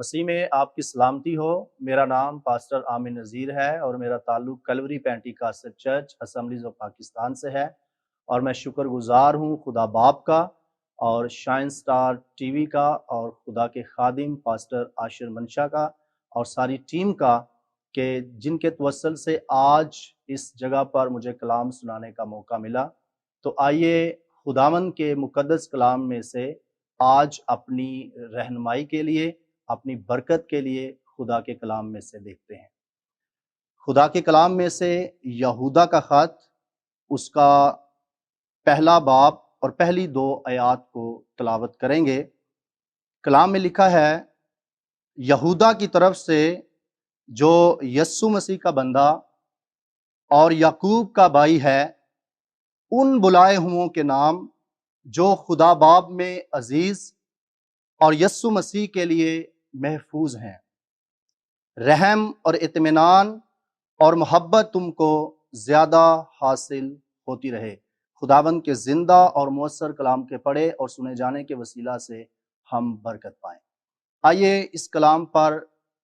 مسیح میں آپ کی سلامتی ہو۔ میرا نام پاسٹر عامر نذیر ہے اور میرا تعلق کلوری پینٹیکاسٹل چرچ اسمبلیز آف پاکستان سے ہے، اور میں شکر گزار ہوں خدا باپ کا اور شائن سٹار ٹی وی کا اور خدا کے خادم پاسٹر عاشر منشا کا اور ساری ٹیم کا کہ جن کے توسل سے آج اس جگہ پر مجھے کلام سنانے کا موقع ملا۔ تو آئیے خداوند کے مقدس کلام میں سے آج اپنی رہنمائی کے لیے، اپنی برکت کے لیے خدا کے کلام میں سے دیکھتے ہیں۔ خدا کے کلام میں سے یہودا کا خط، اس کا پہلا باب اور پہلی 2 آیات کو تلاوت کریں گے۔ کلام میں لکھا ہے، یہودا کی طرف سے جو یسوع مسیح کا بندہ اور یعقوب کا بھائی ہے، ان بلائے ہوں کے نام جو خدا باپ میں عزیز اور یسوع مسیح کے لیے محفوظ ہیں، رحم اور اطمینان اور محبت تم کو زیادہ حاصل ہوتی رہے۔ خداوند کے زندہ اور مؤثر کلام کے پڑھے اور سنے جانے کے وسیلہ سے ہم برکت پائیں۔ آئیے اس کلام پر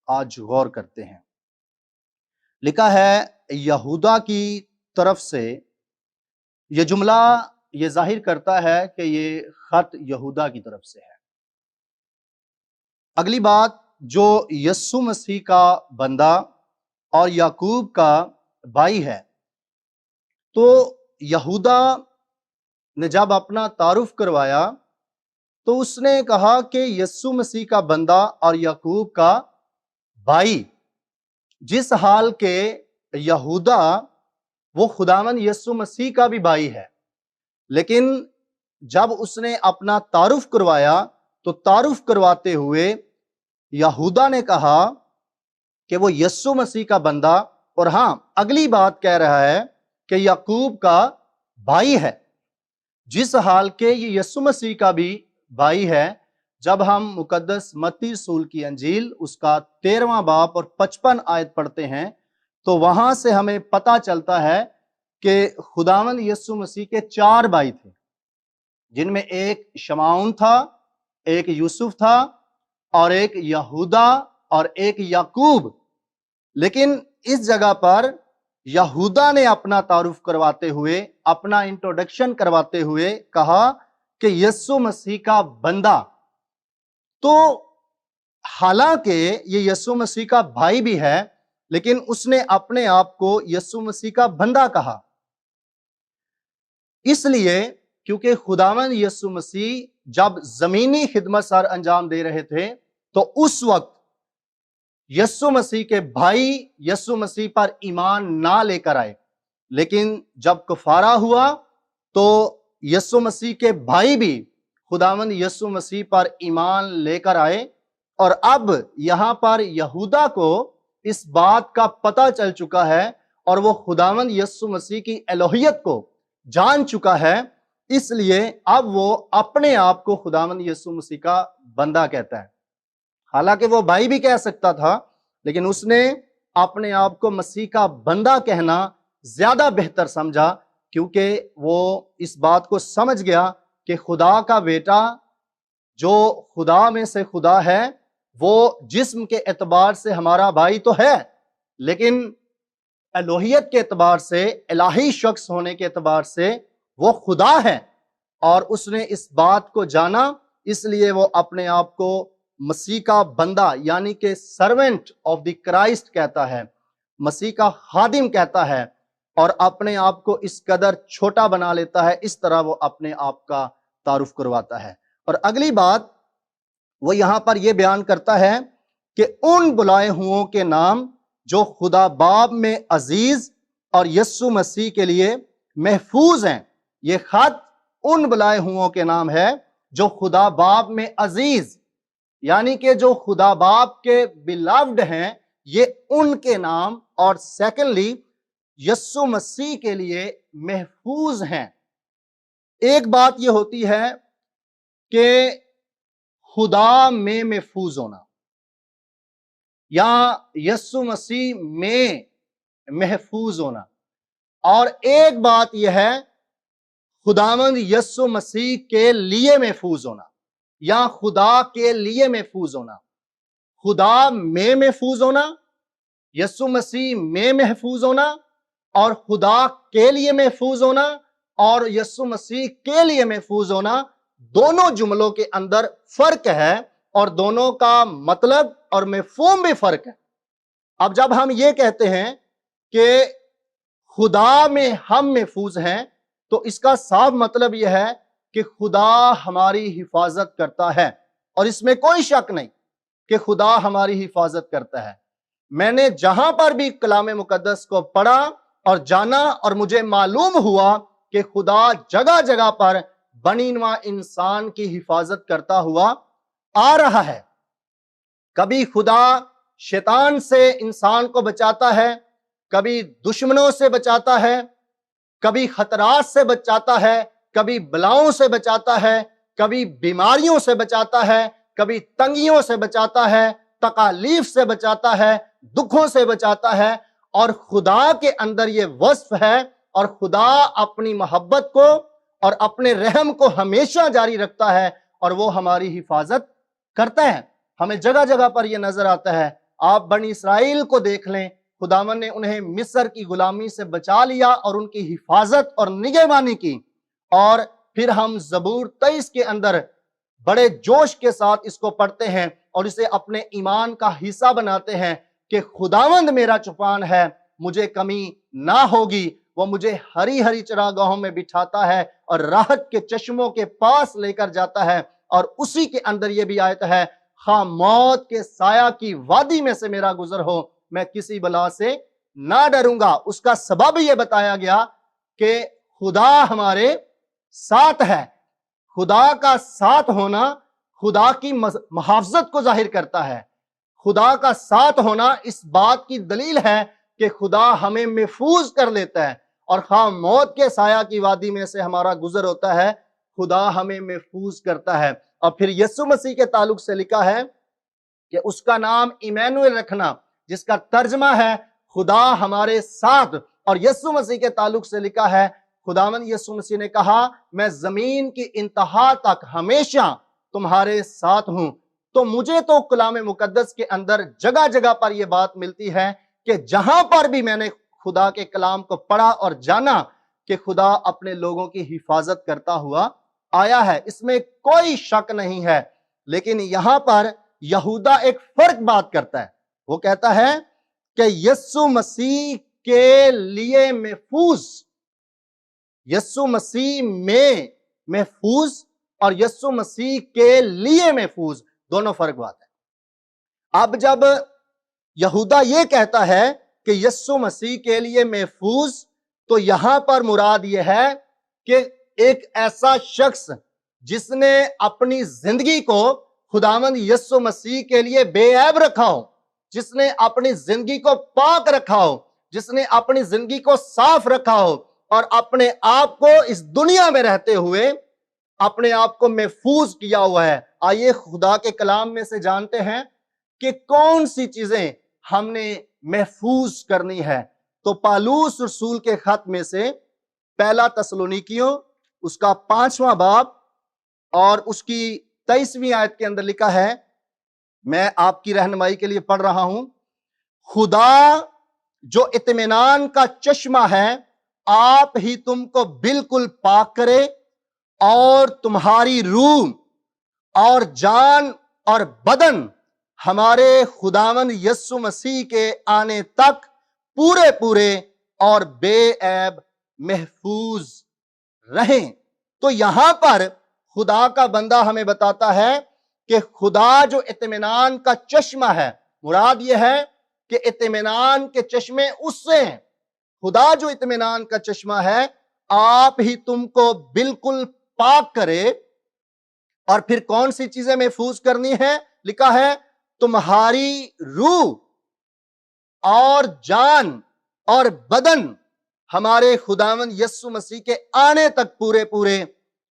آج غور کرتے ہیں۔ لکھا ہے، یہودا کی طرف سے، یہ جملہ یہ ظاہر کرتا ہے کہ یہ خط یہودا کی طرف سے ہے۔ اگلی بات، جو یسوع مسیح کا بندہ اور یعقوب کا بھائی ہے، تو یہودا نے جب اپنا تعارف کروایا تو اس نے کہا کہ یسوع مسیح کا بندہ اور یعقوب کا بھائی، جس حال کے یہودا وہ خداوند یسوع مسیح کا بھی بھائی ہے، لیکن جب اس نے اپنا تعارف کروایا تو تعارف کرواتے ہوئے یہودا نے کہا کہ وہ یسوع مسیح کا بندہ، اور ہاں اگلی بات کہہ رہا ہے کہ یعقوب کا بھائی ہے، جس حال کے یہ یسوع مسیح کا بھی بھائی ہے۔ جب ہم مقدس متی رسول کی انجیل اس کا 13واں باب اور 55 آیت پڑھتے ہیں تو وہاں سے ہمیں پتہ چلتا ہے کہ خداوند یسوع مسیح کے 4 بھائی تھے، جن میں ایک شمعون تھا، ایک یوسف تھا، اور ایک یہودا اور ایک یعقوب۔ لیکن اس جگہ پر یہودا نے اپنا تعارف کرواتے ہوئے، اپنا انٹروڈکشن کرواتے ہوئے کہا کہ یسوع مسیح کا بندہ، تو حالانکہ یہ یسوع مسیح کا بھائی بھی ہے، لیکن اس نے اپنے آپ کو یسوع مسیح کا بندہ کہا، اس لیے کیونکہ خداوند یسوع مسیح جب زمینی خدمت سر انجام دے رہے تھے تو اس وقت یسوع مسیح کے بھائی یسوع مسیح پر ایمان نہ لے کر آئے، لیکن جب کفارہ ہوا تو یسوع مسیح کے بھائی بھی خداوند یسوع مسیح پر ایمان لے کر آئے، اور اب یہاں پر یہودا کو اس بات کا پتہ چل چکا ہے اور وہ خداوند یسوع مسیح کی الوہیت کو جان چکا ہے، اس لیے اب وہ اپنے آپ کو خداوند یسوع مسیح کا بندہ کہتا ہے۔ حالانکہ وہ بھائی بھی کہہ سکتا تھا، لیکن اس نے اپنے آپ کو مسیح کا بندہ کہنا زیادہ بہتر سمجھا، کیونکہ وہ اس بات کو سمجھ گیا کہ خدا کا بیٹا جو خدا میں سے خدا ہے، وہ جسم کے اعتبار سے ہمارا بھائی تو ہے، لیکن الوہیت کے اعتبار سے، الہی شخص ہونے کے اعتبار سے وہ خدا ہے، اور اس نے اس بات کو جانا، اس لیے وہ اپنے آپ کو مسیح کا بندہ یعنی کہ سرونٹ آف دی کرائسٹ کہتا ہے، مسیح کا خادم کہتا ہے، اور اپنے آپ کو اس قدر چھوٹا بنا لیتا ہے، اس طرح وہ اپنے آپ کا تعارف کرواتا ہے۔ اور اگلی بات وہ یہاں پر یہ بیان کرتا ہے کہ ان بلائے ہوں کے نام جو خدا باپ میں عزیز اور یسوع مسیح کے لیے محفوظ ہیں۔ یہ خط ان بلائے ہوں کے نام ہے جو خدا باپ میں عزیز، یعنی کہ جو خدا باپ کے بیلوڈ ہیں، یہ ان کے نام، اور سیکنڈلی یسوع مسیح کے لیے محفوظ ہیں۔ ایک بات یہ ہوتی ہے کہ خدا میں محفوظ ہونا یا یسوع مسیح میں محفوظ ہونا، اور ایک بات یہ ہے خداوند یسوع مسیح کے لیے محفوظ ہونا یا خدا کے لیے محفوظ ہونا۔ خدا میں محفوظ ہونا، یسوع مسیح میں محفوظ ہونا، اور خدا کے لیے محفوظ ہونا اور یسوع مسیح کے لیے محفوظ ہونا، دونوں جملوں کے اندر فرق ہے اور دونوں کا مطلب اور مفہوم بھی فرق ہے۔ اب جب ہم یہ کہتے ہیں کہ خدا میں ہم محفوظ ہیں تو اس کا صاف مطلب یہ ہے کہ خدا ہماری حفاظت کرتا ہے، اور اس میں کوئی شک نہیں کہ خدا ہماری حفاظت کرتا ہے۔ میں نے جہاں پر بھی کلام مقدس کو پڑھا اور جانا اور مجھے معلوم ہوا کہ خدا جگہ جگہ پر بنی نوع انسان کی حفاظت کرتا ہوا آ رہا ہے۔ کبھی خدا شیطان سے انسان کو بچاتا ہے، کبھی دشمنوں سے بچاتا ہے، کبھی خطرات سے بچاتا ہے، کبھی بلاؤں سے بچاتا ہے، کبھی بیماریوں سے بچاتا ہے، کبھی تنگیوں سے بچاتا ہے، تکالیف سے بچاتا ہے، دکھوں سے بچاتا ہے، اور خدا کے اندر یہ وصف ہے، اور خدا اپنی محبت کو اور اپنے رحم کو ہمیشہ جاری رکھتا ہے اور وہ ہماری حفاظت کرتا ہے۔ ہمیں جگہ جگہ پر یہ نظر آتا ہے۔ آپ بنی اسرائیل کو دیکھ لیں، خداوند نے انہیں مصر کی غلامی سے بچا لیا اور ان کی حفاظت اور نگہبانی کی، اور پھر ہم زبور 23 کے اندر بڑے جوش کے ساتھ اس کو پڑھتے ہیں اور اسے اپنے ایمان کا حصہ بناتے ہیں کہ خداوند میرا چوپان ہے، مجھے کمی نہ ہوگی، وہ مجھے ہری ہری چراگاہوں میں بٹھاتا ہے اور راحت کے چشموں کے پاس لے کر جاتا ہے۔ اور اسی کے اندر یہ بھی آیت ہے، خواہ موت کے سایہ کی وادی میں سے میرا گزر ہو، میں کسی بلا سے نہ ڈروں گا۔ اس کا سبب یہ بتایا گیا کہ خدا ہمارے ساتھ ہے۔ خدا کا ساتھ ہونا خدا کی محافظت کو ظاہر کرتا ہے۔ خدا کا ساتھ ہونا اس بات کی دلیل ہے کہ خدا ہمیں محفوظ کر لیتا ہے، اور خواہ موت کے سایہ کی وادی میں سے ہمارا گزر ہوتا ہے، خدا ہمیں محفوظ کرتا ہے۔ اور پھر یسوع مسیح کے تعلق سے لکھا ہے کہ اس کا نام ایمانویل رکھنا، جس کا ترجمہ ہے خدا ہمارے ساتھ۔ اور یسوع مسیح کے تعلق سے لکھا ہے، خداوند یسوع مسیح نے کہا، میں زمین کی انتہا تک ہمیشہ تمہارے ساتھ ہوں۔ تو مجھے تو کلام مقدس کے اندر جگہ جگہ پر یہ بات ملتی ہے کہ جہاں پر بھی میں نے خدا کے کلام کو پڑھا اور جانا کہ خدا اپنے لوگوں کی حفاظت کرتا ہوا آیا ہے، اس میں کوئی شک نہیں ہے۔ لیکن یہاں پر یہودا ایک فرق بات کرتا ہے، وہ کہتا ہے کہ یسوع مسیح کے لیے محفوظ، یسوع مسیح میں محفوظ اور یسوع مسیح کے لیے محفوظ، دونوں فرق بات ہے۔ اب جب یہودا یہ کہتا ہے کہ یسوع مسیح کے لیے محفوظ، تو یہاں پر مراد یہ ہے کہ ایک ایسا شخص جس نے اپنی زندگی کو خداوند یسوع مسیح کے لیے بے عیب رکھا ہو، جس نے اپنی زندگی کو پاک رکھا ہو، جس نے اپنی زندگی کو صاف رکھا ہو، اور اپنے آپ کو اس دنیا میں رہتے ہوئے اپنے آپ کو محفوظ کیا ہوا ہے۔ آئیے خدا کے کلام میں سے جانتے ہیں کہ کون سی چیزیں ہم نے محفوظ کرنی ہے۔ تو پالوس رسول کے خط میں سے پہلا تسلونیکیوں اس کا 5واں باب اور اس کی 23ویں آیت کے اندر لکھا ہے، میں آپ کی رہنمائی کے لیے پڑھ رہا ہوں، خدا جو اطمینان کا چشمہ ہے آپ ہی تم کو بالکل پاک کرے، اور تمہاری روح اور جان اور بدن ہمارے خداوند یسوع مسیح کے آنے تک پورے پورے اور بے عیب محفوظ رہیں۔ تو یہاں پر خدا کا بندہ ہمیں بتاتا ہے کہ خدا جو اطمینان کا چشمہ ہے، مراد یہ ہے کہ اطمینان کے چشمے اس سے ہیں۔ خدا جو اطمینان کا چشمہ ہے آپ ہی تم کو بالکل پاک کرے، اور پھر کون سی چیزیں محفوظ کرنی ہے؟ لکھا ہے تمہاری روح اور جان اور بدن ہمارے خداوند یسوع مسیح کے آنے تک پورے پورے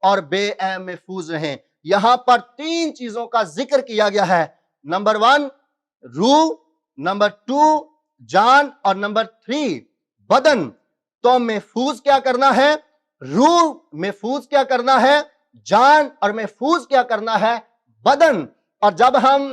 اور بے عیب محفوظ رہیں۔ یہاں پر 3 چیزوں کا ذکر کیا گیا ہے، نمبر 1 روح، نمبر 2 جان، اور نمبر 3 بدن۔ تو محفوظ کیا کرنا ہے؟ روح محفوظ کیا کرنا ہے؟ جان، اور محفوظ کیا کرنا ہے؟ بدن۔ اور جب ہم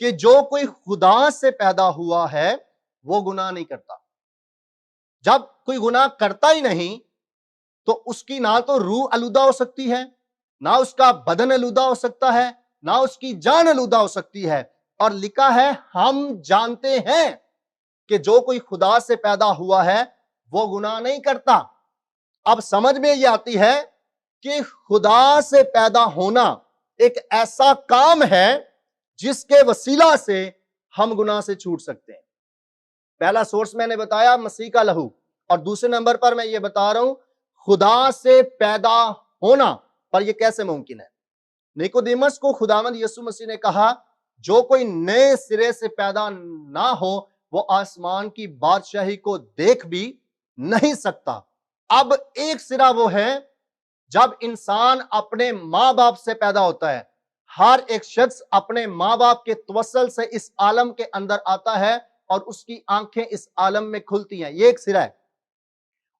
کہ جو کوئی خدا سے پیدا ہوا ہے وہ گناہ نہیں کرتا۔ جب کوئی گناہ کرتا ہی نہیں تو اس کی نہ تو روح آلودہ ہو سکتی ہے، نہ اس کا بدن آلودہ ہو سکتا ہے، نہ اس کی جان آلودہ ہو سکتی ہے۔ اور لکھا ہے ہم جانتے ہیں کہ جو کوئی خدا سے پیدا ہوا ہے وہ گناہ نہیں کرتا۔ اب سمجھ میں یہ آتی ہے کہ خدا سے پیدا ہونا ایک ایسا کام ہے جس کے وسیلہ سے ہم گناہ سے چھوٹ سکتے ہیں۔ پہلا سورس میں نے بتایا مسیح کا لہو، اور دوسرے نمبر پر میں یہ بتا رہا ہوں خدا سے پیدا ہونا پر یہ کیسے ممکن ہے۔ نیکودیمس کو خداوند یسوع مسیح نے کہا جو کوئی نئے سرے سے پیدا نہ ہو وہ آسمان کی بادشاہی کو دیکھ بھی نہیں سکتا۔ اب ایک سرا وہ ہے جب انسان اپنے ماں باپ سے پیدا ہوتا ہے۔ ہر ایک شخص اپنے ماں باپ کے توسل سے اس عالم کے اندر آتا ہے اور اس کی آنکھیں اس عالم میں کھلتی ہیں، یہ ایک سرا ہے۔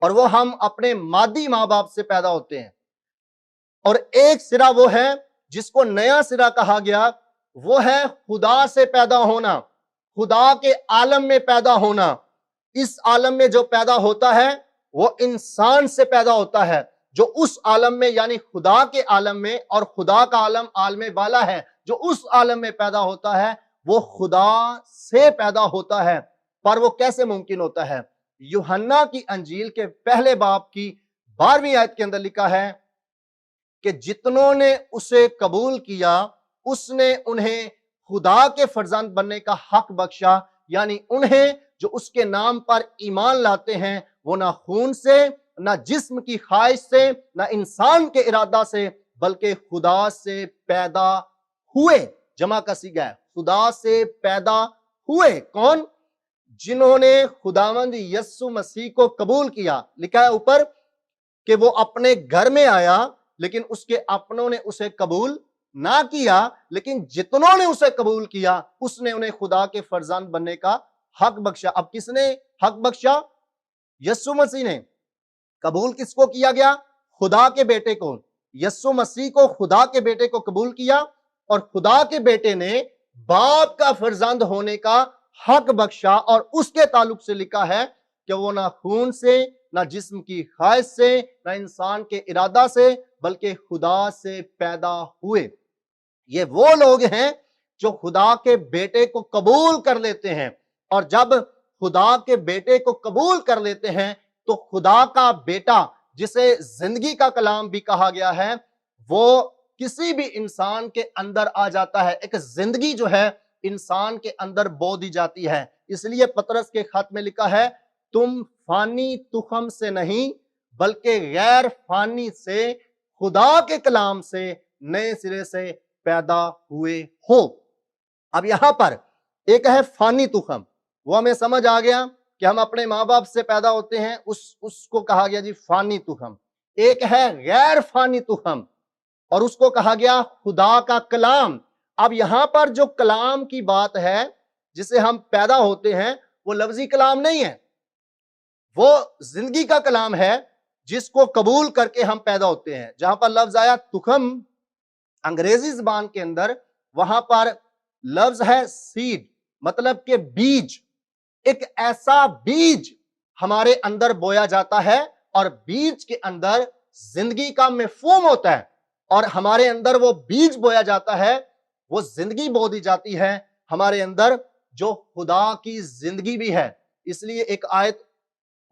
اور وہ ہم اپنے مادی ماں باپ سے پیدا ہوتے ہیں۔ اور ایک سرا وہ ہے جس کو نیا سرا کہا گیا، وہ ہے خدا سے پیدا ہونا، خدا کے عالم میں پیدا ہونا۔ اس عالم میں جو پیدا ہوتا ہے وہ انسان سے پیدا ہوتا ہے، جو اس عالم میں یعنی خدا کے عالم میں، اور خدا کا عالم عالم بالا ہے، جو اس عالم میں پیدا ہوتا ہے وہ خدا سے پیدا ہوتا ہے۔ پر وہ کیسے ممکن ہوتا ہے؟ یوحنا کی انجیل کے پہلے باب کی 12ویں آیت کے اندر لکھا ہے کہ جتنوں نے اسے قبول کیا اس نے انہیں خدا کے فرزند بننے کا حق بخشا، یعنی انہیں جو اس کے نام پر ایمان لاتے ہیں وہ نہ خون سے، نہ جسم کی خواہش سے، نہ انسان کے ارادہ سے، بلکہ خدا سے پیدا ہوئے۔ جمع کا صیغہ ہے، خدا سے پیدا ہوئے۔ کون؟ جنہوں نے خداوند یسوع مسیح کو قبول کیا۔ لکھا ہے اوپر کہ وہ اپنے گھر میں آیا لیکن اس کے اپنوں نے اسے قبول نہ کیا، لیکن جتنوں نے اسے قبول کیا اس نے انہیں خدا کے فرزند بننے کا حق بخشا۔ اب کس نے حق بخشا؟ یسوع مسیح نے۔ قبول کس کو کیا گیا؟ خدا کے بیٹے کو۔ یسوع مسیح کو خدا کے بیٹے کو قبول کیا اور خدا کے بیٹے نے باپ کا فرزند ہونے کا حق بخشا، اور اس کے تعلق سے لکھا ہے کہ وہ نہ خون سے، نہ جسم کی خواہش سے، نہ انسان کے ارادہ سے، بلکہ خدا سے پیدا ہوئے۔ یہ وہ لوگ ہیں جو خدا کے بیٹے کو قبول کر لیتے ہیں، اور جب خدا کے بیٹے کو قبول کر لیتے ہیں تو خدا کا بیٹا جسے زندگی کا کلام بھی کہا گیا ہے وہ کسی بھی انسان کے اندر آ جاتا ہے۔ ایک زندگی جو ہے انسان کے اندر بو دی جاتی ہے۔ اس لیے پطرس کے خط میں لکھا ہے تم فانی تخم سے نہیں بلکہ غیر فانی سے، خدا کے کلام سے نئے سرے سے پیدا ہوئے ہو۔ اب یہاں پر ایک ہے فانی تخم، وہ ہمیں سمجھ آ گیا کہ ہم اپنے ماں باپ سے پیدا ہوتے ہیں، اس کو کہا گیا جی فانی تخم۔ ایک ہے غیر فانی تخم اور اس کو کہا گیا خدا کا کلام۔ اب یہاں پر جو کلام کی بات ہے جسے ہم پیدا ہوتے ہیں وہ لفظی کلام نہیں ہے، وہ زندگی کا کلام ہے جس کو قبول کر کے ہم پیدا ہوتے ہیں۔ جہاں پر لفظ آیا تخم انگریزی زبان کے اندر، وہاں پر لفظ ہے سیڈ، مطلب کہ بیج۔ ایک ایسا بیج ہمارے اندر بویا جاتا ہے اور بیج کے اندر زندگی کا مفہوم ہوتا ہے، اور ہمارے اندر وہ بیج بویا جاتا ہے، وہ زندگی بو دی جاتی ہے ہمارے اندر جو خدا کی زندگی بھی ہے۔ اس لیے ایک آیت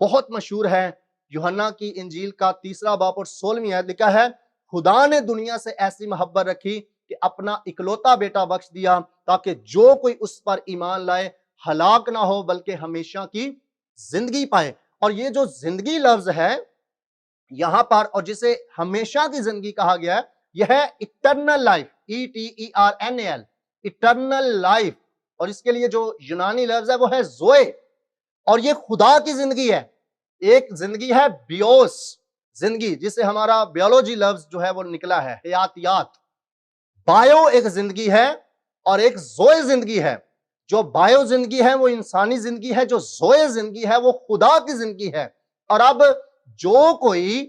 بہت مشہور ہے یوحنا کی انجیل کا 3 باب اور 16ویں آیت، لکھا ہے خدا نے دنیا سے ایسی محبت رکھی کہ اپنا اکلوتا بیٹا بخش دیا تاکہ جو کوئی اس پر ایمان لائے ہلاک نہ ہو بلکہ ہمیشہ کی زندگی پائے۔ اور یہ جو زندگی لفظ ہے یہاں پر، اور جسے ہمیشہ کی زندگی کہا گیا ہے، یہ ہے eternal life, ETERNAL، eternal life. اور اس کے لیے جو یونانی لفظ ہے وہ ہے زوئے، اور یہ خدا کی زندگی ہے۔ ایک زندگی ہے بیوس زندگی، جسے ہمارا بیولوجی لفظ جو ہے وہ نکلا ہے، حیاتیات۔ بایو ایک زندگی ہے اور ایک زوئے زندگی ہے۔ جو بایو زندگی ہے وہ انسانی زندگی ہے، جو زوئے زندگی ہے وہ خدا کی زندگی ہے۔ اور اب جو کوئی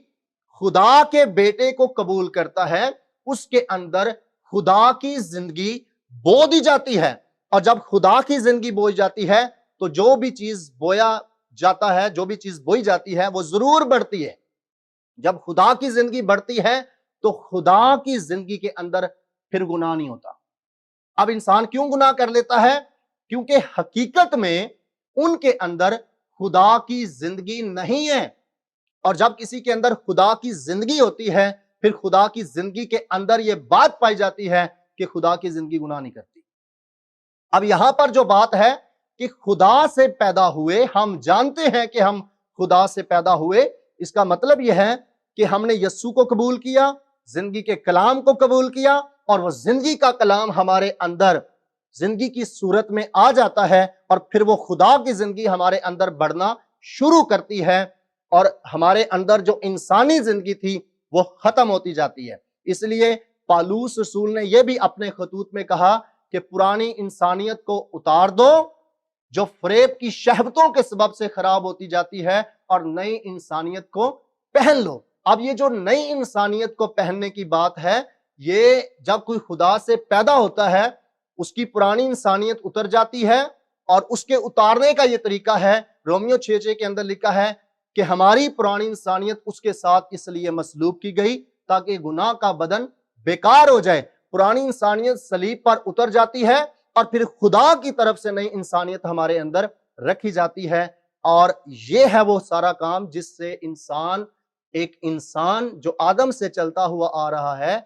خدا کے بیٹے کو قبول کرتا ہے اس کے اندر خدا کی زندگی بو دی جاتی ہے۔ اور جب خدا کی زندگی بوئی جاتی ہے تو جو بھی چیز بویا جاتا ہے، جو بھی چیز بوئی جاتی ہے وہ ضرور بڑھتی ہے۔ جب خدا کی زندگی بڑھتی ہے تو خدا کی زندگی کے اندر پھر گناہ نہیں ہوتا۔ اب انسان کیوں گناہ کر لیتا ہے؟ کیونکہ حقیقت میں ان کے اندر خدا کی زندگی نہیں ہے، اور جب کسی کے اندر خدا کی زندگی ہوتی ہے پھر خدا کی زندگی کے اندر یہ بات پائی جاتی ہے کہ خدا کی زندگی گناہ نہیں کرتی۔ اب یہاں پر جو بات ہے کہ خدا سے پیدا ہوئے، ہم جانتے ہیں کہ ہم خدا سے پیدا ہوئے، اس کا مطلب یہ ہے کہ ہم نے یسوع کو قبول کیا، زندگی کے کلام کو قبول کیا، اور وہ زندگی کا کلام ہمارے اندر زندگی کی صورت میں آ جاتا ہے، اور پھر وہ خدا کی زندگی ہمارے اندر بڑھنا شروع کرتی ہے، اور ہمارے اندر جو انسانی زندگی تھی وہ ختم ہوتی جاتی ہے۔ اس لیے پالوس رسول نے یہ بھی اپنے خطوط میں کہا کہ پرانی انسانیت کو اتار دو جو فریب کی شہوتوں کے سبب سے خراب ہوتی جاتی ہے، اور نئی انسانیت کو پہن لو۔ اب یہ جو نئی انسانیت کو پہننے کی بات ہے، یہ جب کوئی خدا سے پیدا ہوتا ہے اس کی پرانی انسانیت اتر جاتی ہے، اور اس کے اتارنے کا یہ طریقہ ہے، رومیو 6:6 کے اندر لکھا ہے کہ ہماری پرانی انسانیت اس کے ساتھ اس لیے مصلوب کی گئی تاکہ گناہ کا بدن بیکار ہو جائے۔ پرانی انسانیت صلیب پر اتر جاتی ہے، اور پھر خدا کی طرف سے نئی انسانیت ہمارے اندر رکھی جاتی ہے، اور یہ ہے وہ سارا کام جس سے ایک انسان جو آدم سے چلتا ہوا آ رہا ہے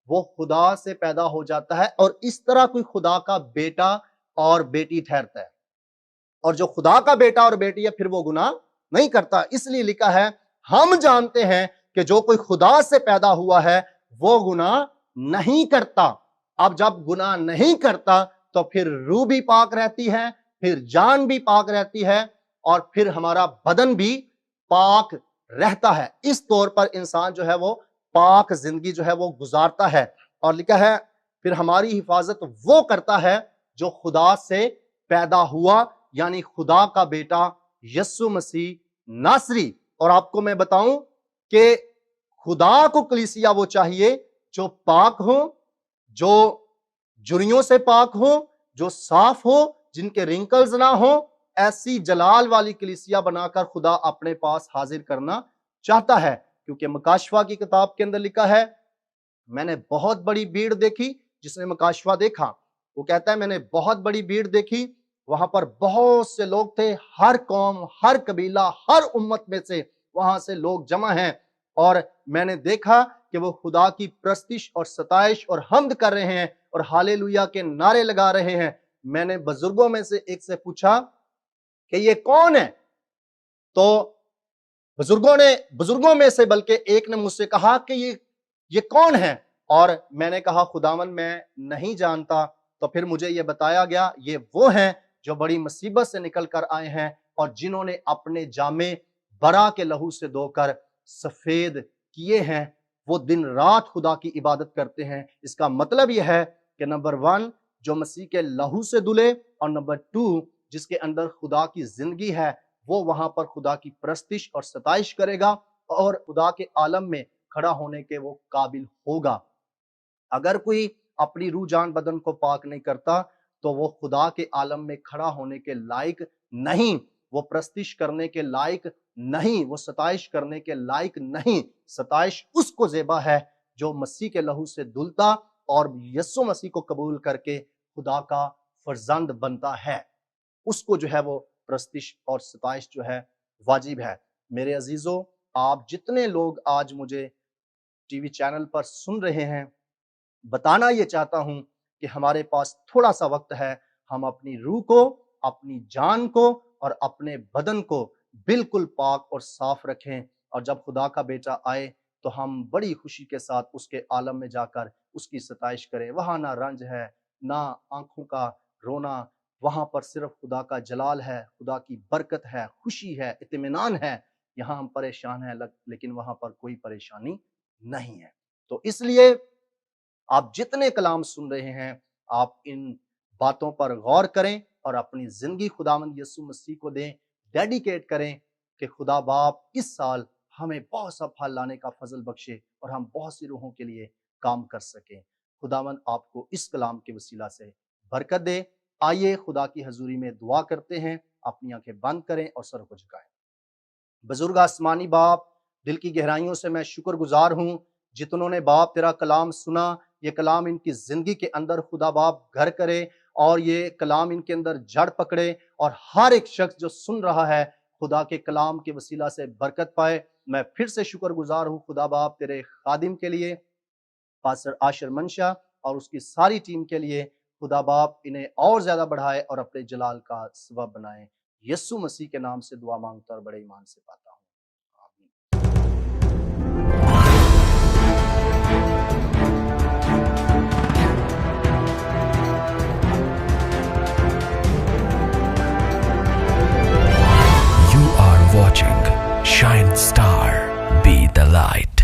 وہ خدا سے پیدا ہو جاتا ہے، اور اس طرح کوئی خدا کا بیٹا اور بیٹی ٹھہرتا ہے۔ اور جو خدا کا بیٹا اور بیٹی ہے پھر وہ گناہ نہیں کرتا، اس لیے لکھا ہے ہم جانتے ہیں کہ جو کوئی خدا سے پیدا ہوا ہے وہ گناہ نہیں کرتا۔ اب جب گناہ نہیں کرتا تو پھر روح بھی پاک رہتی ہے، پھر جان بھی پاک رہتی ہے، اور پھر ہمارا بدن بھی پاک رہتا ہے۔ اس طور پر انسان جو ہے وہ پاک زندگی جو ہے وہ گزارتا ہے، اور لکھا ہے پھر ہماری حفاظت وہ کرتا ہے جو خدا سے پیدا ہوا، یعنی خدا کا بیٹا یسوع مسیح ناصری۔ اور آپ کو میں بتاؤں کہ خدا کو کلیسیا وہ چاہیے جو پاک ہو، جو جریوں سے پاک ہو، جو صاف ہو، جن کے رنکلز نہ ہو۔ ایسی جلال والی کلیسیا بنا کر خدا اپنے پاس حاضر کرنا چاہتا ہے، کیونکہ مکاشفہ کی کتاب کے اندر لکھا ہے میں نے بہت بڑی بھیڑ دیکھی۔ جس نے مکاشفہ دیکھا وہ کہتا ہے میں نے بہت بڑی بھیڑ دیکھی، وہاں پر بہت سے لوگ تھے، ہر قوم، ہر قبیلہ، ہر امت میں سے وہاں سے لوگ جمع ہیں، اور میں نے دیکھا کہ وہ خدا کی پرستش اور ستائش اور حمد کر رہے ہیں اور ہالےلویا کے نعرے لگا رہے ہیں۔ میں نے بزرگوں میں سے ایک سے پوچھا کہ یہ کون ہے؟ تو بزرگوں میں سے بلکہ ایک نے مجھ سے کہا کہ یہ کون ہے؟ اور میں نے کہا خداوند میں نہیں جانتا۔ تو پھر مجھے یہ بتایا گیا یہ وہ ہیں جو بڑی مصیبت سے نکل کر آئے ہیں، اور جنہوں نے اپنے جامے برا کے لہو سے دھو کر سفید کیے ہیں۔ وہ دن رات خدا کی عبادت کرتے ہیں۔ اس کا مطلب یہ ہے کہ نمبر 1 جو مسیح کے لہو سے دھلے، اور نمبر 2 جس کے اندر خدا کی زندگی ہے، وہ وہاں پر خدا کی پرستش اور ستائش کرے گا، اور خدا کے عالم میں کھڑا ہونے کے وہ قابل ہوگا۔ اگر کوئی اپنی روح جان بدن کو پاک نہیں کرتا تو وہ خدا کے عالم میں کھڑا ہونے کے لائق نہیں، وہ پرستش کرنے کے لائق نہیں، وہ ستائش کرنے کے لائق نہیں۔ ستائش اس کو زیبا ہے جو مسیح کے لہو سے دھلتا اور یسوع مسیح کو قبول کر کے خدا کا فرزند بنتا ہے، اس کو جو ہے وہ پرستش اور ستائش جو ہے واجب ہے۔ میرے عزیزو، آپ جتنے لوگ آج مجھے ٹی وی چینل پر سن رہے ہیں، بتانا یہ چاہتا ہوں کہ ہمارے پاس تھوڑا سا وقت ہے، ہم اپنی روح کو، اپنی جان کو اور اپنے بدن کو بالکل پاک اور صاف رکھیں، اور جب خدا کا بیٹا آئے تو ہم بڑی خوشی کے ساتھ اس کے عالم میں جا کر اس کی ستائش کریں۔ وہاں نہ رنج ہے، نہ آنکھوں کا رونا، وہاں پر صرف خدا کا جلال ہے، خدا کی برکت ہے، خوشی ہے، اطمینان ہے۔ یہاں ہم پریشان ہیں لیکن وہاں پر کوئی پریشانی نہیں ہے۔ تو اس لیے آپ جتنے کلام سن رہے ہیں آپ ان باتوں پر غور کریں اور اپنی زندگی خداوند یسوع مسیح کو دیں، ڈیڈیکیٹ کریں کہ خدا باپ اس سال ہمیں بہت سا پھل لانے کا فضل بخشے اور ہم بہت سی روحوں کے لیے کام کر سکیں۔ خداوند آپ کو اس کلام کے وسیلہ سے برکت دے۔ آئیے خدا کی حضوری میں دعا کرتے ہیں، اپنی آنکھیں بند کریں اور سر کو جھکائیں۔ بزرگ آسمانی باپ، دل کی گہرائیوں سے میں شکر گزار ہوں جتنوں نے باپ تیرا کلام سنا، یہ کلام ان کی زندگی کے اندر خدا باپ گھر کرے اور یہ کلام ان کے اندر جڑ پکڑے، اور ہر ایک شخص جو سن رہا ہے خدا کے کلام کے وسیلہ سے برکت پائے۔ میں پھر سے شکر گزار ہوں خدا باپ تیرے خادم کے لیے، پاسٹر عاشر منشا اور اس کی ساری ٹیم کے لیے۔ خدا باپ انہیں اور زیادہ بڑھائے اور اپنے جلال کا سبب بنائے۔ یسوع مسیح کے نام سے دعا مانگتا اور بڑے ایمان سے پاتا ہوں، آمین۔ You are watching Shine Star, Be the Light.